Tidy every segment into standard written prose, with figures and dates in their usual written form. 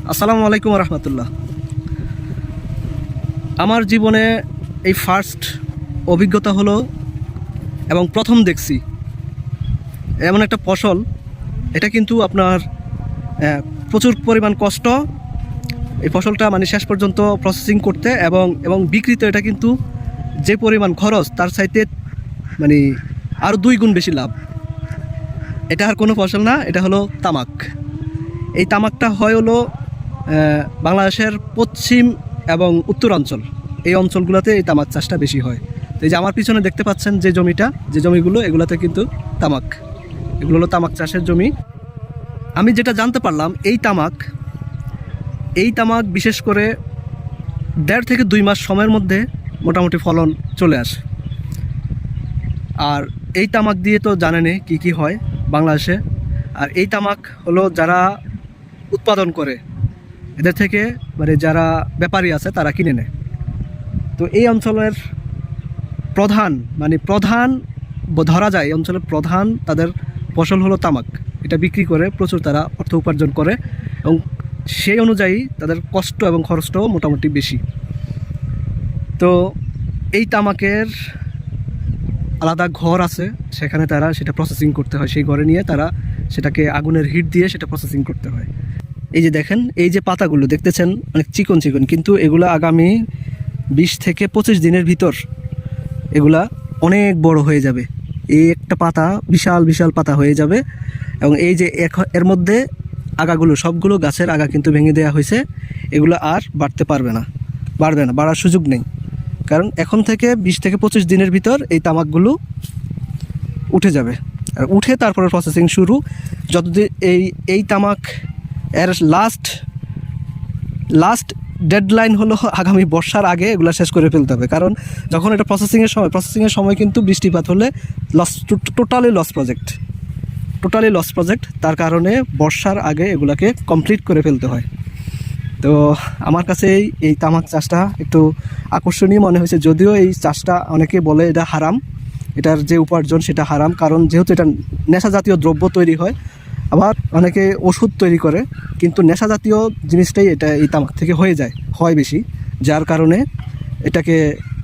আসসালামু আলাইকুম রহমতুল্লাহ। আমার জীবনে এই ফার্স্ট অভিজ্ঞতা হলো এবং প্রথম দেখছি এমন একটা ফসল। এটা কিন্তু আপনার প্রচুর পরিমাণ কষ্ট এই ফসলটা মানে শেষ পর্যন্ত প্রসেসিং করতে এবং বিক্রিতে এটা কিন্তু যে পরিমাণ খরচ তার চাইতে মানে আরও 2 গুণ বেশি লাভ। এটা আর কোনো ফসল না, এটা হলো তামাক। এই তামাকটা হয় হলো বাংলাদেশের পশ্চিম এবং উত্তরাঞ্চল, এই অঞ্চলগুলোতে এই তামাক চাষটা বেশি হয়। তো এই যে আমার পিছনে দেখতে পাচ্ছেন যে জমিগুলো এগুলোতে কিন্তু তামাক, এগুলো হলো তামাক চাষের জমি। আমি যেটা জানতে পারলাম এই তামাক বিশেষ করে 1.5 থেকে 2 মাস সময়ের মধ্যে মোটামুটি ফলন চলে আসে। আর এই তামাক দিয়ে তো জানেনই কি হয় বাংলাদেশে। আর এই তামাক হলো যারা উৎপাদন করে এদের থেকে মানে যারা ব্যাপারী আছে তারা কিনে নেয়। তো এই অঞ্চলের প্রধান ধরা যায় এই অঞ্চলের প্রধান তাদের ফসল হলো তামাক। এটা বিক্রি করে প্রচুর তারা অর্থ উপার্জন করে এবং সেই অনুযায়ী তাদের কষ্ট এবং খরচটাও মোটামুটি বেশি। তো এই তামাকের আলাদা ঘর আছে, সেখানে তারা সেটা প্রসেসিং করতে হয়। সেই ঘরে নিয়ে তারা সেটাকে আগুনের হিট দিয়ে সেটা প্রসেসিং করতে হয়। এই যে দেখেন, এই যে পাতাগুলো দেখতেছেন অনেক চিকন কিন্তু এগুলো আগামী 20 থেকে 25 দিনের ভিতর এগুলা অনেক বড় হয়ে যাবে। এই একটা পাতা বিশাল পাতা হয়ে যাবে এবং এই যে এর মধ্যে আগাগুলো সবগুলো গাছের আগা কিন্তু ভেঙে দেওয়া হয়েছে। এগুলো আর বাড়বে না, বাড়ার সুযোগ নেই। কারণ এখন থেকে 20 থেকে 25 দিনের ভিতর এই তামাকগুলো উঠে যাবে। আর উঠে তারপরে প্রসেসিং শুরু। যতদিন এই তামাক এর লাস্ট ডেডলাইন হলো আগামী বর্ষার আগে এগুলো শেষ করে ফেলতে হবে। কারণ যখন এটা প্রসেসিংয়ের সময় কিন্তু বৃষ্টিপাত হলে টোটালি লস প্রজেক্ট। তার কারণে বর্ষার আগে এগুলাকে কমপ্লিট করে ফেলতে হয়। তো আমার কাছে এই তামাক চাষটা একটু আকর্ষণীয় মনে হয়েছে। যদিও এই চাষটা অনেকে বলে এটা হারাম, এটার যে উপার্জন সেটা হারাম। কারণ যেহেতু এটা নেশা জাতীয় দ্রব্য তৈরি হয়, আবার অনেকে ওষুধ তৈরি করে, কিন্তু নেশা জাতীয় জিনিসটাই এই তামাক থেকে হয় বেশি। যার কারণে এটাকে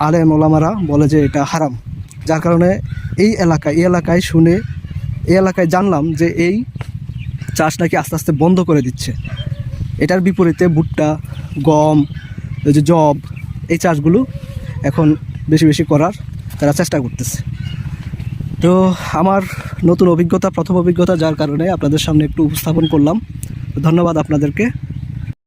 আলেম ওলামারা বলে যে এটা হারাম। যার কারণে এই এলাকায় জানলাম যে এই চাষ নাকি আস্তে আস্তে বন্ধ করে দিচ্ছে। এটার বিপরীতে ভুট্টা, গম, যে জব, এই চাষগুলো এখন বেশি করার তারা চেষ্টা করতেছে। তো আমার নতুন প্রথম অভিজ্ঞতা, যার কারণে আপনাদের সামনে একটু উপস্থাপন করলাম। ধন্যবাদ আপনাদেরকে।